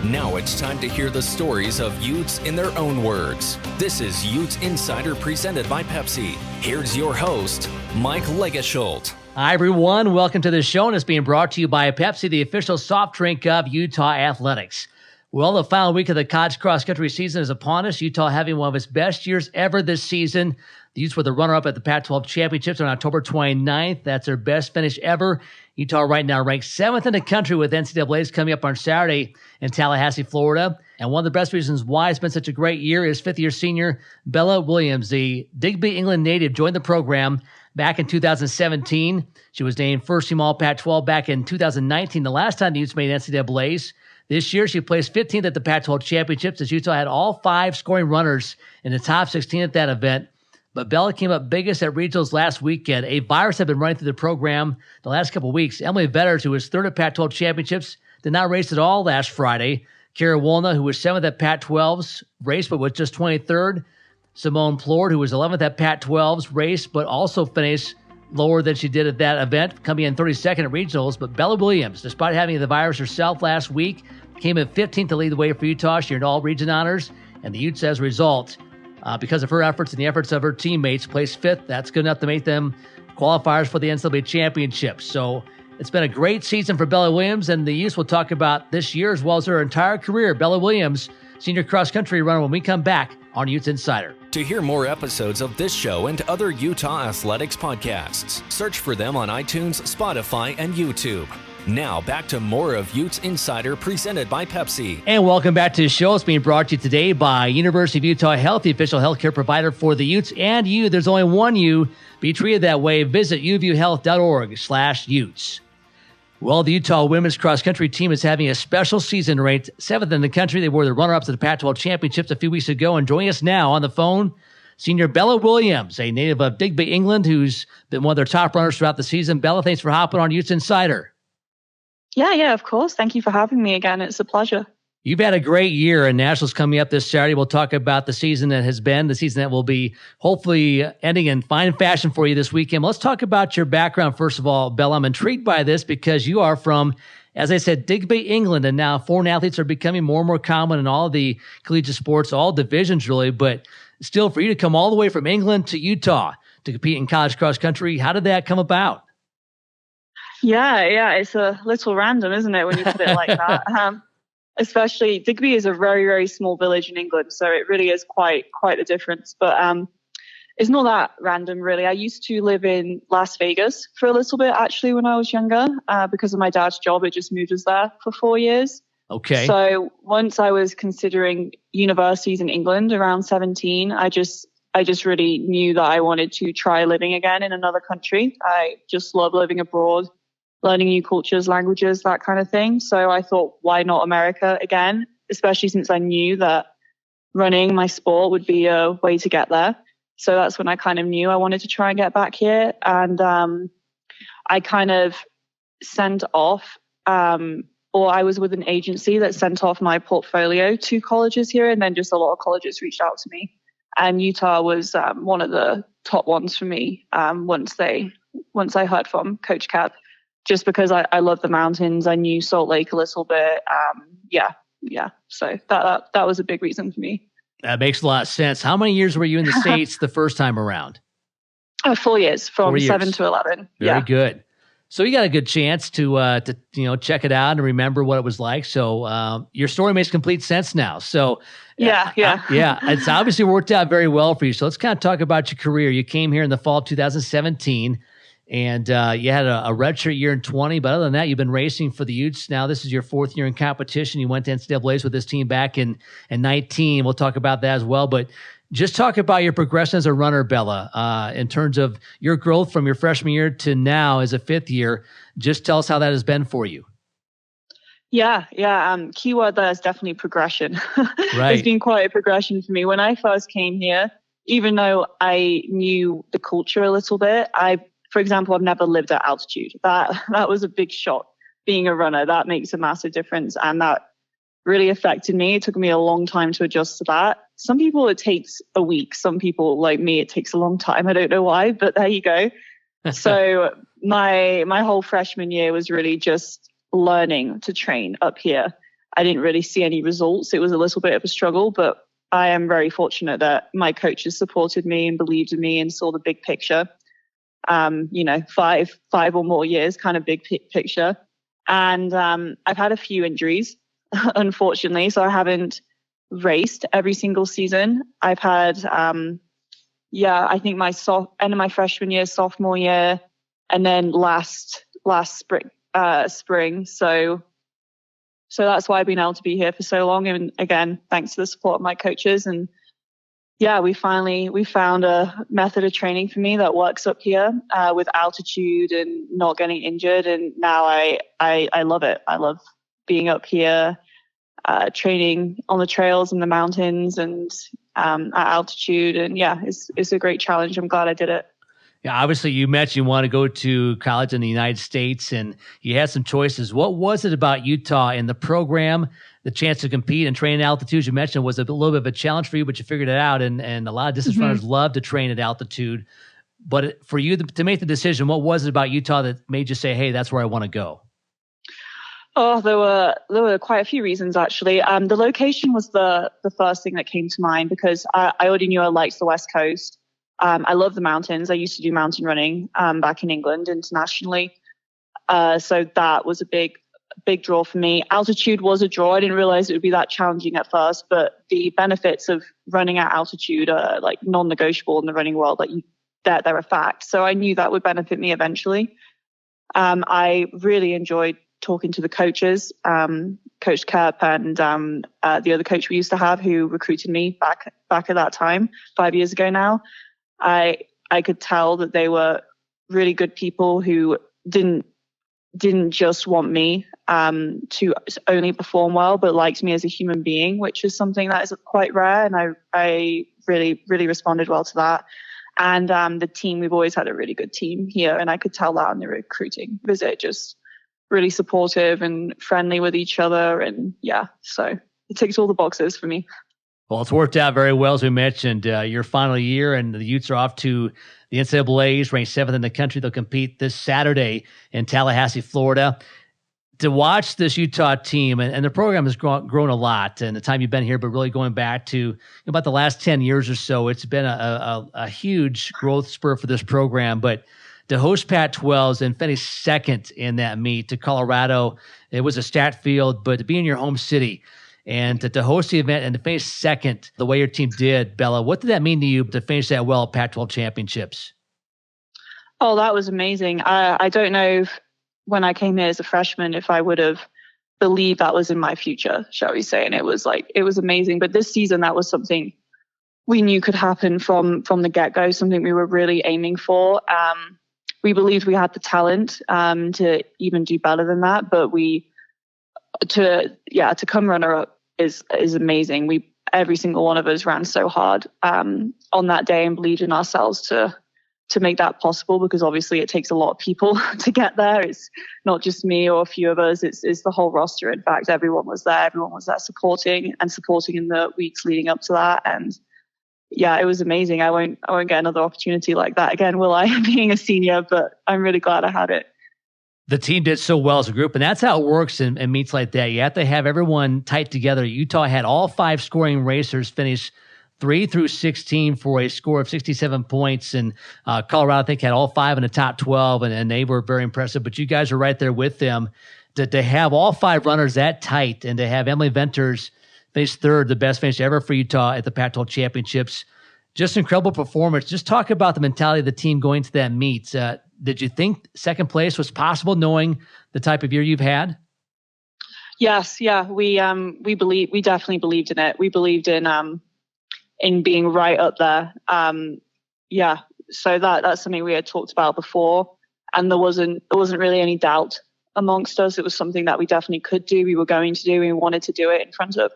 Now it's time to hear the stories of Utes in their own words. This is Utes Insider presented by Pepsi. Here's your host, Mike Legasholt. Hi, everyone. Welcome to the show, and it's being brought to you by Pepsi, the official soft drink of Utah athletics. Well, the final week of the college cross-country season is upon us. Utah having one of its best years ever this season. The Utes were the runner-up at the Pac-12 Championships on October 29th. That's their best finish ever. Utah right now ranked 7th in the country with NCAA's coming up on Saturday in Tallahassee, Florida. And one of the best reasons why it's been such a great year is fifth-year senior Bella Williams, the Digby, England native, joined the program back in 2017. She was named first-team All-Pac-12 back in 2019, the last time the Utes made NCAA's. This year, she placed 15th at the Pac-12 Championships as Utah had all 5 scoring runners in the top 16 at that event. But Bella came up biggest at regionals last weekend. A virus had been running through the program the last couple of weeks. Emily Vetters, who was 3rd at Pac-12 Championships, did not race at all last Friday. Kara Wolna, who was 7th at Pac-12's, raced but was just 23rd. Simone Plord, who was 11th at Pac-12's, raced but also finished lower than she did at that event, coming in 32nd at regionals. But Bella Williams, despite having the virus herself last week, came in 15th to lead the way for Utah. She earned all region honors, and the Utes, as a result, because of her efforts and the efforts of her teammates, placed 5th. That's good enough to make them qualifiers for the NCAA Championships. So it's been a great season for Bella Williams, and the Utes will talk about this year as well as her entire career. Bella Williams, senior cross-country runner, when we come back on Utes Insider. To hear more episodes of this show and other Utah athletics podcasts, search for them on iTunes, Spotify, and YouTube. Now, back to more of Utes Insider presented by Pepsi. And welcome back to the show. It's being brought to you today by University of Utah Health, the official healthcare provider for the Utes and you. There's only one you. Be treated that way. Visit uvuhealth.org/Utes. Well, the Utah women's cross-country team is having a special season, ranked 7th in the country. They were the runner-ups at the Pac-12 Championships a few weeks ago. And joining us now on the phone, senior Bella Williams, a native of Digby, England, who's been one of their top runners throughout the season. Bella, thanks for hopping on Utes Insider. Yeah, of course. Thank you for having me again. It's a pleasure. You've had a great year, and Nationals coming up this Saturday. We'll talk about the season that has been, the season that will be hopefully ending in fine fashion for you this weekend. Let's talk about your background, first of all, Bella. I'm intrigued by this because you are from, as I said, Digby, England, and now foreign athletes are becoming more and more common in all of the collegiate sports, all divisions really, but still for you to come all the way from England to Utah to compete in college cross-country, how did that come about? Yeah, it's a little random, isn't it, when you put it like that? Especially Digby is a very, very small village in England, so it really is quite a difference. But it's not that random, really. I used to live in Las Vegas for a little bit, actually, when I was younger. Because of my dad's job, it just moved us there for 4 years. Okay. So once I was considering universities in England around 17, I just really knew that I wanted to try living again in another country. I just love living abroad, learning new cultures, languages, that kind of thing. So I thought, why not America again? Especially since I knew that running my sport would be a way to get there. So that's when I kind of knew I wanted to try and get back here. And I kind of sent off, or I was with an agency that sent off my portfolio to colleges here. And then just a lot of colleges reached out to me. And Utah was one of the top ones for me once I heard from Coach Cap. Just because I love the mountains. I knew Salt Lake a little bit. Yeah. So that was a big reason for me. That makes a lot of sense. How many years were you in the States the first time around? 4 years, from 7 to 11. Very good. So you got a good chance to check it out and remember what it was like. So your story makes complete sense now. So yeah. It's obviously worked out very well for you. So let's kind of talk about your career. You came here in the fall of 2017. And you had a redshirt year in 20, but other than that, you've been racing for the Utes. Now this is your 4th year in competition. You went to NCAA's with this team back in 19. We'll talk about that as well. But just talk about your progression as a runner, Bella, in terms of your growth from your freshman year to now as a 5th year. Just tell us how that has been for you. Yeah. Keyword there is definitely progression. Right. It's been quite a progression for me. When I first came here, even though I knew the culture a little bit, for example, I've never lived at altitude. That was a big shock. Being a runner, that makes a massive difference. And that really affected me. It took me a long time to adjust to that. Some people, it takes a week. Some people, like me, it takes a long time. I don't know why, but there you go. So my whole freshman year was really just learning to train up here. I didn't really see any results. It was a little bit of a struggle, but I am very fortunate that my coaches supported me and believed in me and saw the big picture. 5 or more years, kind of big picture. And I've had a few injuries, unfortunately, so I haven't raced every single season. I've had, I think my end of my freshman year, sophomore year, and then last spring. So that's why I've been able to be here for so long. And again, thanks to the support of my coaches. And yeah, we found a method of training for me that works up here with altitude and not getting injured. And now I love it. I love being up here, training on the trails and the mountains and at altitude. And yeah, it's a great challenge. I'm glad I did it. Yeah, obviously you mentioned you want to go to college in the United States and you had some choices. What was it about Utah in the program, the chance to compete and train at altitude? You mentioned was a little bit of a challenge for you, but you figured it out. And a lot of distance runners love to train at altitude. But for you to make the decision, what was it about Utah that made you say, hey, that's where I want to go? Oh, there were quite a few reasons, actually. The location was the first thing that came to mind because I already knew I liked the West Coast. I love the mountains. I used to do mountain running back in England internationally. So that was a big draw for me. Altitude was a draw. I didn't realize it would be that challenging at first, but the benefits of running at altitude are like non-negotiable in the running world. Like they're a fact. So I knew that would benefit me eventually. I really enjoyed talking to the coaches, Coach Kerp and the other coach we used to have who recruited me back at that time, 5 years ago now. I could tell that they were really good people who didn't just want me to only perform well, but liked me as a human being, which is something that is quite rare. And I really, really responded well to that. And the team, we've always had a really good team here. And I could tell that on the recruiting visit, just really supportive and friendly with each other. And yeah, so it ticks all the boxes for me. Well, it's worked out very well, as we mentioned. Your final year, and the Utes are off to the NCAAs, ranked 7th in the country. They'll compete this Saturday in Tallahassee, Florida. To watch this Utah team, and the program has grown a lot in the time you've been here, but really going back to about the last 10 years or so, it's been a huge growth spur for this program. But to host Pac-12s and finish second in that meet to Colorado, it was a stat field, but to be in your home city, and to host the event and to finish second the way your team did, Bella, what did that mean to you to finish that well at Pac-12 Championships? Oh, that was amazing. I don't know if when I came here as a freshman, if I would have believed that was in my future, shall we say. And it was amazing. But this season, that was something we knew could happen from the get-go, something we were really aiming for. We believed we had the talent to even do better than that, but to come runner up is amazing. Every single one of us ran so hard on that day and believed in ourselves to make that possible, because obviously it takes a lot of people to get there. It's not just me or a few of us, it's the whole roster. In fact, everyone was there supporting in the weeks leading up to that. And yeah, it was amazing. I won't get another opportunity like that again, will I, being a senior, but I'm really glad I had it. The team did so well as a group, and that's how it works in meets like that. You have to have everyone tight together. Utah had all 5 scoring racers finish 3 through 16 for a score of 67 points, and Colorado, I think, had all 5 in the top 12, and they were very impressive. But you guys are right there with them. To have all 5 runners that tight and to have Emily Venters finish 3rd, the best finish ever for Utah at the Pac-12 Championships, just incredible performance. Just talk about the mentality of the team going to that meet. Did you think second place was possible, knowing the type of year you've had? Yes, yeah, we definitely believed in it. We believed in being right up there. So that's something we had talked about before, and there wasn't really any doubt amongst us. It was something that we definitely could do. We were going to do. We wanted to do it in front of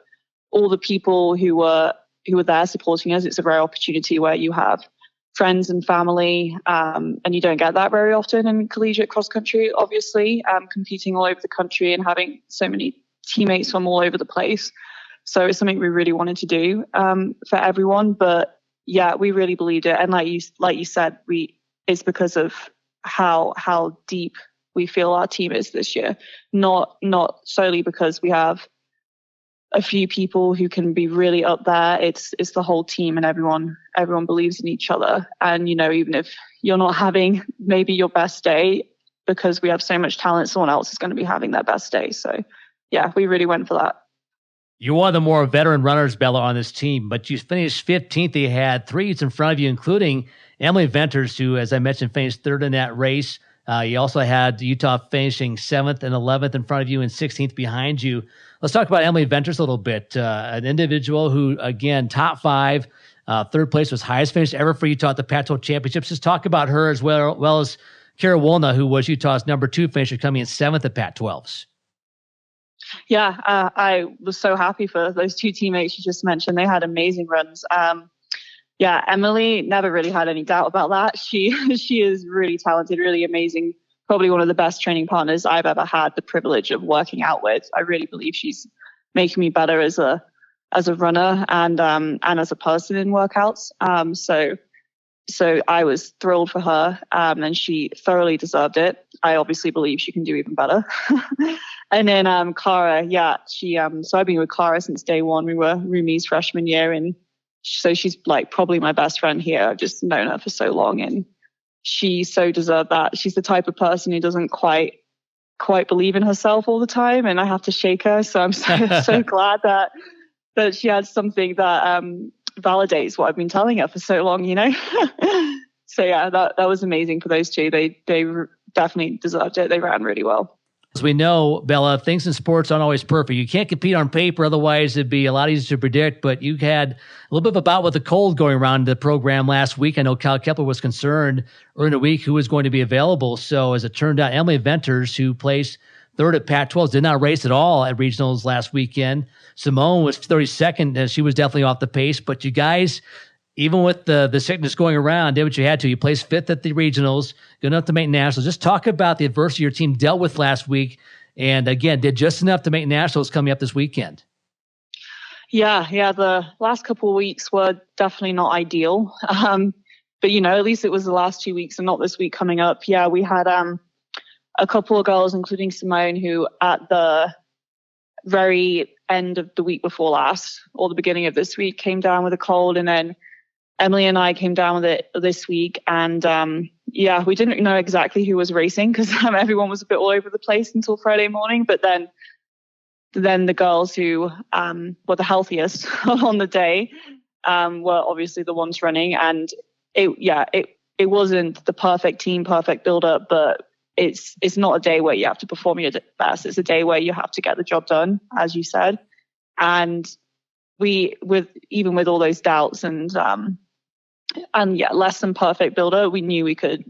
all the people who were there supporting us. It's a rare opportunity where you have friends and family, and you don't get that very often in collegiate cross country, obviously, competing all over the country and having so many teammates from all over the place. So it's something we really wanted to do for everyone. But yeah, we really believed it. And like you said, it's because of how deep we feel our team is this year, not solely because we have a few people who can be really up there. It's the whole team, and everyone believes in each other. And, even if you're not having maybe your best day, because we have so much talent, someone else is going to be having their best day. So yeah, we really went for that. You're one of the more veteran runners, Bella, on this team, but you finished 15th. You had 3 Utes in front of you, including Emily Venters, who, as I mentioned, finished 3rd in that race. You also had Utah finishing 7th and 11th in front of you and 16th behind you. Let's talk about Emily Venters a little bit. An individual who, again, top 5, 3rd place, was highest finish ever for Utah at the Pac-12 Championships. Just talk about her as well as Kara Wolna, who was Utah's number 2 finisher, coming in 7th at Pac-12s. Yeah, I was so happy for those 2 teammates you just mentioned. They had amazing runs. Yeah, Emily, never really had any doubt about that. She is really talented, really amazing. Probably one of the best training partners I've ever had the privilege of working out with. I really believe she's making me better as a runner and as a person in workouts. So I was thrilled for her, and she thoroughly deserved it. I obviously believe she can do even better. And then Cara, yeah, so I've been with Cara since day one. We were roomies freshman year, and so she's like probably my best friend here. I've just known her for so long, and she so deserved that. She's the type of person who doesn't quite believe in herself all the time, and I have to shake her. So I'm so glad that she had something that validates what I've been telling her for so long, So yeah, that was amazing for those 2. They definitely deserved it. They ran really well. As we know, Bella, things in sports aren't always perfect. You can't compete on paper, otherwise it'd be a lot easier to predict, but you had a little bit of a bout with the cold going around the program last week. I know Kyle Kepler was concerned early in the week who was going to be available. So as it turned out, Emily Venters, who placed 3rd at Pac-12, did not race at all at regionals last weekend. Simone was 32nd, and she was definitely off the pace. But you guys, even with the sickness going around, did what you had to. You placed 5th at the regionals, good enough to make nationals. Just talk about the adversity your team dealt with last week, and again, did just enough to make nationals coming up this weekend. Yeah. The last couple of weeks were definitely not ideal. But at least it was the last 2 weeks and not this week coming up. Yeah, we had a couple of girls, including Simone, who at the very end of the week before last or the beginning of this week came down with a cold, and then Emily and I came down with it this week. And we didn't know exactly who was racing because everyone was a bit all over the place until Friday morning. But then the girls who were the healthiest on the day were obviously the ones running. And it wasn't the perfect team, perfect build-up, but it's not a day where you have to perform your best. It's a day where you have to get the job done, as you said. And even with all those doubts and less than perfect builder, we knew we could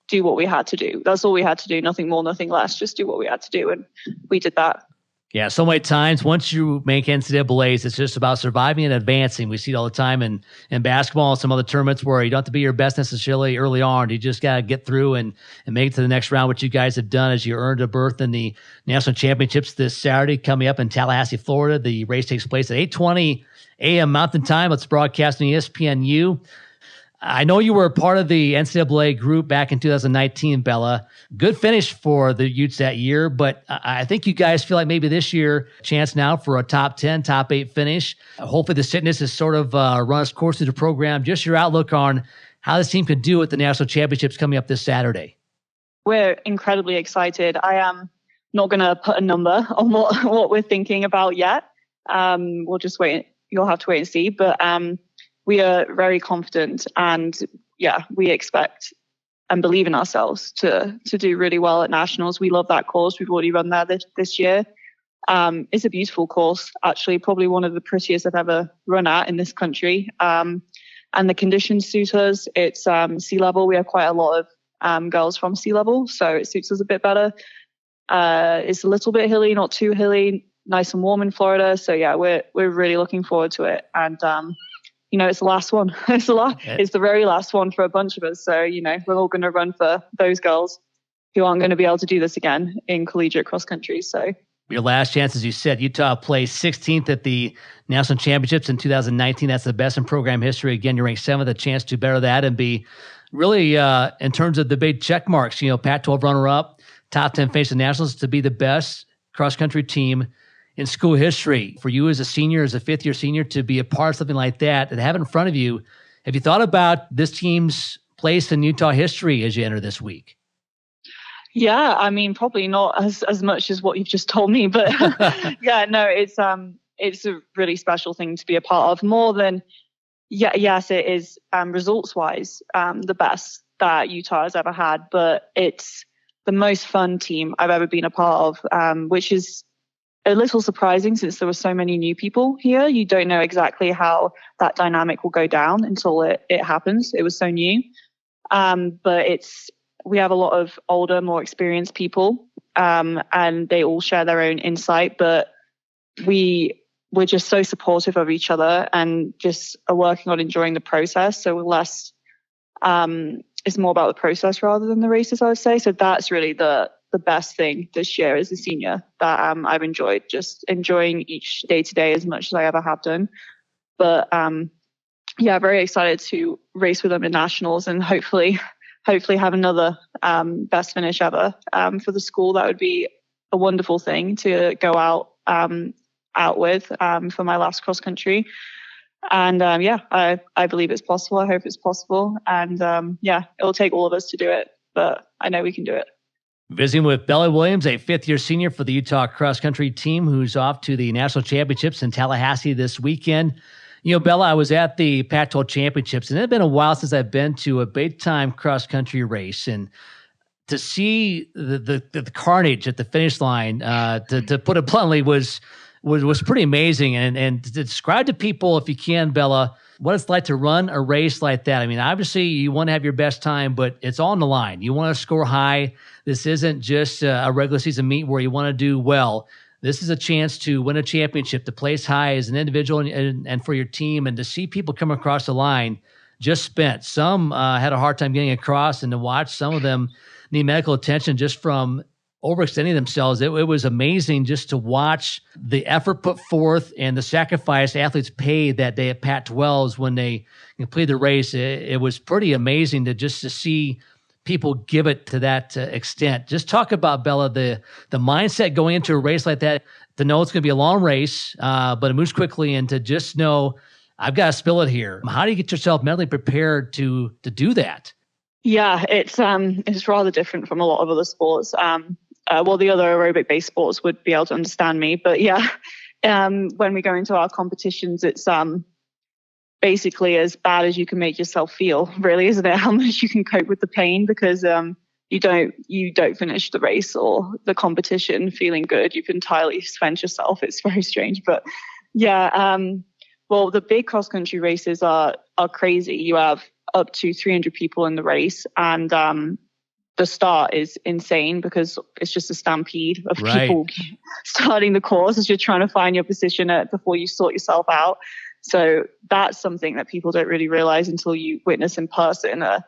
do what we had to do. That's all we had to do. Nothing more, nothing less. Just do what we had to do, and we did that. Yeah, so many times once you make NCAAs, it's just about surviving and advancing. We see it all the time in basketball and some other tournaments where you don't have to be your best necessarily early on. You just got to get through and make it to the next round, which you guys have done as you earned a berth in the National Championships this Saturday coming up in Tallahassee, Florida. The race takes place at 8:20 a.m. Mountain Time. It's broadcast on ESPNU. I know you were a part of the NCAA group back in 2019, Bella. Good finish for the Utes that year, but I think you guys feel like maybe this year, chance now for a top 10, top 8 finish. Hopefully the sickness has sort of run its course through the program. Just your outlook on how this team could do at the National Championships coming up this Saturday. We're incredibly excited. I am not going to put a number on what we're thinking about yet. We'll just wait. You'll have to wait and see. But we are very confident, and we expect and believe in ourselves to do really well at nationals. We love that course. We've already run there this year. It's a beautiful course, actually, probably one of the prettiest I've ever run at in this country. And the conditions suit us. It's sea level. We have quite a lot of girls from sea level, so it suits us a bit better. It's a little bit hilly, not too hilly, nice and warm in Florida. So we're really looking forward to it. And it's the last one. It's the very last one for a bunch of us. So, we're all going to run for those girls who aren't going to be able to do this again in collegiate cross country. So your last chance, as you said, Utah placed 16th at the National Championships in 2019. That's the best in program history. Again, you ranked 7th, a chance to better that and be really, in terms of the big check marks, Pac-12 runner-up, top 10 finish at nationals, to be the best cross country team in school history for you as a senior, as a fifth-year senior, to be a part of something like that and have it in front of you. Have you thought about this team's place in Utah history as you enter this week? Yeah, I mean, probably not as much as what you've just told me, but yeah, no, it's a really special thing to be a part of. More than, yes, it is results-wise the best that Utah has ever had, but it's the most fun team I've ever been a part of, which is a little surprising since there were so many new people here. You don't know exactly how that dynamic will go down until it happens. It was so new. But we have a lot of older, more experienced people, and they all share their own insight, but we're just so supportive of each other and just are working on enjoying the process. So we're less, it's more about the process rather than the races, I would say. So that's really the best thing this year as a senior that I've enjoyed, just enjoying each day to day as much as I ever have done. But yeah, very excited to race with them in nationals and hopefully have another best finish ever for the school. That would be a wonderful thing to go out with for my last cross country. And yeah, I believe it's possible. I hope it's possible. And yeah, it'll take all of us to do it, but I know we can do it. Visiting with Bella Williams, a fifth-year senior for the Utah cross country team, who's off to the national championships in Tallahassee this weekend. You know, Bella, I was at the Pac-12 Championships, and it had been a while since I've been to a big-time cross-country race. And to see the carnage at the finish line, to put it bluntly, was pretty amazing. And to describe to people, if you can, Bella, what it's like to run a race like that. I mean, obviously, you want to have your best time, but it's on the line. You want to score high. This isn't just a regular season meet where you want to do well. This is a chance to win a championship, to place high as an individual and for your team, and to see people come across the line just spent. Some had a hard time getting across, and to watch some of them need medical attention just from overextending themselves. It was amazing just to watch the effort put forth and the sacrifice athletes paid that day at Pac-12s when they completed the race. It was pretty amazing to see people give it to that extent. Just talk about, Bella, the mindset going into a race like that, to know it's going to be a long race, but it moves quickly, and to just know, I've got to spill it here. How do you get yourself mentally prepared to do that? Yeah, it's rather different from a lot of other sports. Well, the other aerobic-based sports would be able to understand me, but yeah, when we go into our competitions, it's basically as bad as you can make yourself feel, really, isn't it? How much you can cope with the pain, because you don't finish the race or the competition feeling good. You've entirely spent yourself. It's very strange, but yeah. Well, the big cross country races are crazy. You have up to 300 people in the race, and the start is insane because it's just a stampede of people starting the course as you're trying to find your position before you sort yourself out. So that's something that people don't really realize until you witness in person a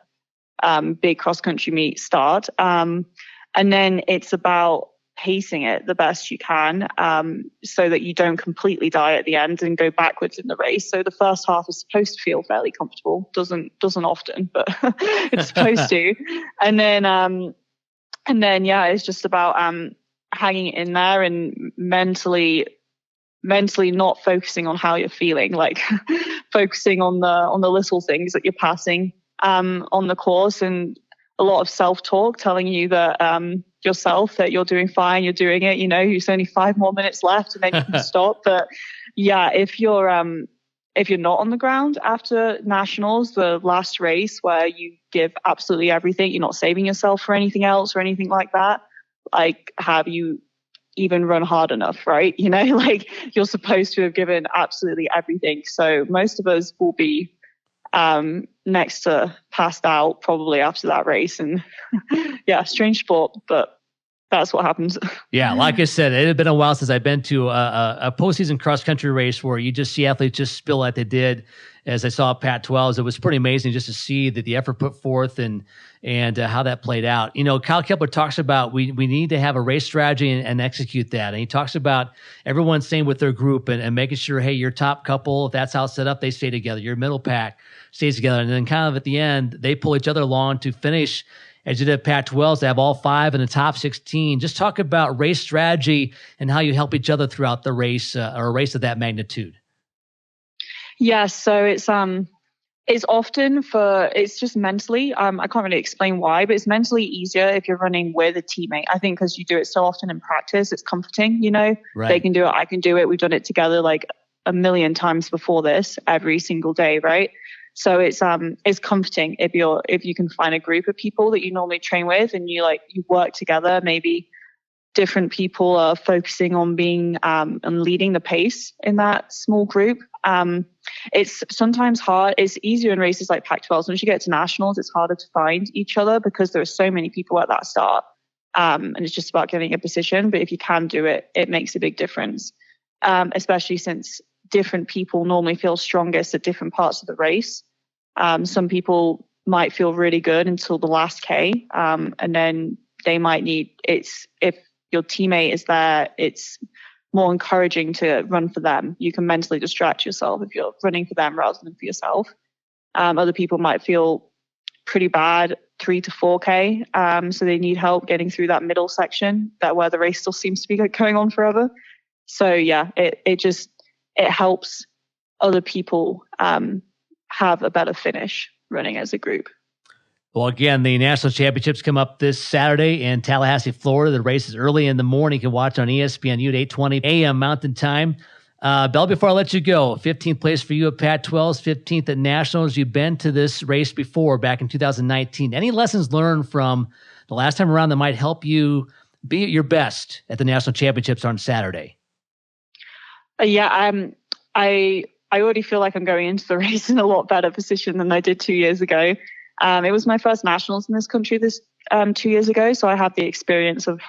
big cross-country meet start. And then it's about pacing it the best you can so that you don't completely die at the end and go backwards in the race. So the first half is supposed to feel fairly comfortable. Doesn't often, but it's supposed to. And then yeah, it's just about hanging in there and mentally not focusing on how you're feeling, like focusing on the little things that you're passing on the course, and a lot of self-talk telling you that yourself that you're doing fine, you're doing it, there's only 5 more minutes left and then you can stop. But yeah, if you're not on the ground after nationals, the last race where you give absolutely everything, you're not saving yourself for anything else or anything like that, like, have you even run hard enough, right? Like, you're supposed to have given absolutely everything. So most of us will be next to passed out probably after that race. And yeah, strange sport, but that's what happens. Yeah, like I said, it had been a while since I've been to a postseason cross-country race where you just see athletes just spill like they did as I saw at Pac-12s. It was pretty amazing just to see that the effort put forth and how that played out. Kyle Kepler talks about we need to have a race strategy and execute that. And he talks about everyone staying with their group and making sure, hey, your top couple, if that's how it's set up, they stay together. Your middle pack stays together. And then kind of at the end, they pull each other along to finish as you did Pac-12s to have all 5 in the top 16. Just talk about race strategy and how you help each other throughout the race or a race of that magnitude. Yeah, so it's often it's just mentally, I can't really explain why, but it's mentally easier if you're running with a teammate. I think because you do it so often in practice, it's comforting, Right. They can do it, I can do it. We've done it together like a million times before this, every single day, right? So it's comforting if you can find a group of people that you normally train with and you work together. Maybe different people are focusing on being and leading the pace in that small group. It's sometimes hard. It's easier in races like Pac-12. Once you get to nationals, it's harder to find each other because there are so many people at that start. And it's just about getting a position. But if you can do it, it makes a big difference, especially since different people normally feel strongest at different parts of the race. Some people might feel really good until the last K, and then they might if your teammate is there, it's more encouraging to run for them. You can mentally distract yourself if you're running for them rather than for yourself. Other people might feel pretty bad 3 to 4K, so they need help getting through that middle section, where the race still seems to be going on forever. So yeah, it helps other people have a better finish running as a group. Well, again, the National Championships come up this Saturday in Tallahassee, Florida. The race is early in the morning. You can watch on ESPN Ute 8:20 a.m. Mountain Time. Bell, before I let you go, 15th place for you at Pac-12s, 15th at Nationals. You've been to this race before, back in 2019. Any lessons learned from the last time around that might help you be at your best at the National Championships on Saturday? I already feel like I'm going into the race in a lot better position than I did 2 years ago. It was my first nationals in this country 2 years ago, so I have the experience of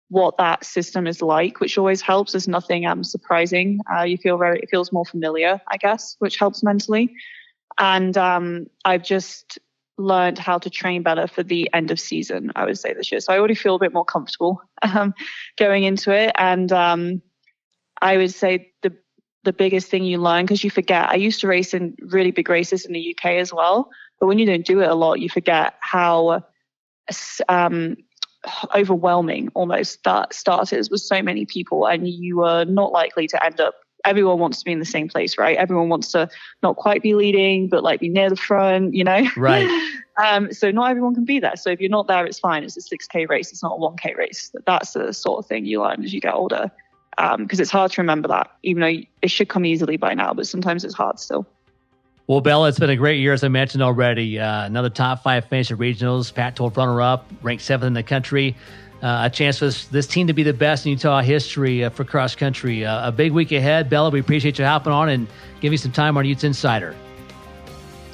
what that system is like, which always helps. There's nothing surprising. It feels more familiar, I guess, which helps mentally. And I've just learned how to train better for the end of season, I would say, this year. So I already feel a bit more comfortable going into it. And I would say the biggest thing you learn, because you forget. I used to race in really big races in the UK as well, but when you don't do it a lot, you forget how overwhelming almost that start is with so many people, and you are not likely to end up. Everyone wants to be in the same place, right? Everyone wants to not quite be leading, but be near the front, Right. So not everyone can be there. So if you're not there, it's fine. It's a 6K race. It's not a 1K race. That's the sort of thing you learn as you get older. Because it's hard to remember that, even though it should come easily by now, but sometimes it's hard still. Well, Bella, it's been a great year, as I mentioned already. Another top 5 finish at regionals, Pac-12 runner-up, ranked 7th in the country. A chance for this team to be the best in Utah history for cross country. A big week ahead. Bella, we appreciate you hopping on and giving some time on Utes Insider.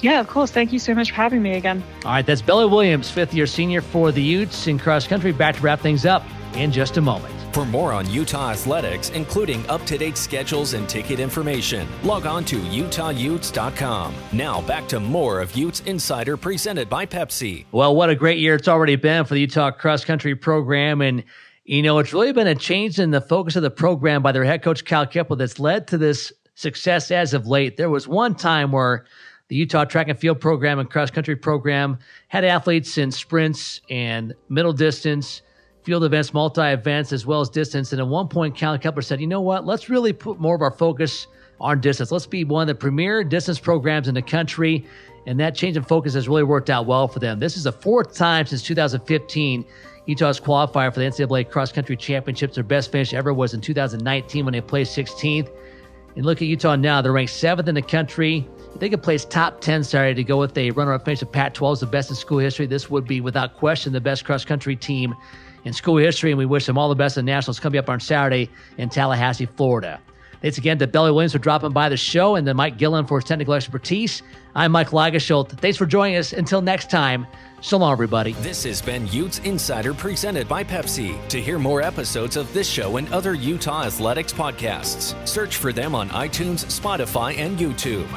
Yeah, of course. Thank you so much for having me again. All right, that's Bella Williams, 5th-year senior for the Utes in cross country. Back to wrap things up in just a moment. For more on Utah athletics, including up-to-date schedules and ticket information, log on to utahutes.com. Now back to more of Utes Insider presented by Pepsi. Well, what a great year it's already been for the Utah cross-country program. And, it's really been a change in the focus of the program by their head coach, Kyle Kipple, that's led to this success as of late. There was one time where the Utah track and field program and cross-country program had athletes in sprints and middle distance, field events, multi-events, as well as distance. And at one point, Kyle Kepler said, you know what, let's really put more of our focus on distance. Let's be one of the premier distance programs in the country. And that change in focus has really worked out well for them. This is the 4th time since 2015 Utah's qualified for the NCAA cross-country championships. Their best finish ever was in 2019 when they placed 16th. And look at Utah now. They're ranked 7th in the country. If they could place top 10 Saturday to go with a runner-up finish of Pac-12, the best in school history, this would be, without question, the best cross-country team in school history, and we wish them all the best in Nationals coming up on Saturday in Tallahassee, Florida. Thanks again to Bella Williams for dropping by the show, and to Mike Gillen for his technical expertise. I'm Mike Lagerschultz. Thanks for joining us. Until next time, so long, everybody. This has been Utes Insider presented by Pepsi. To hear more episodes of this show and other Utah athletics podcasts, search for them on iTunes, Spotify, and YouTube.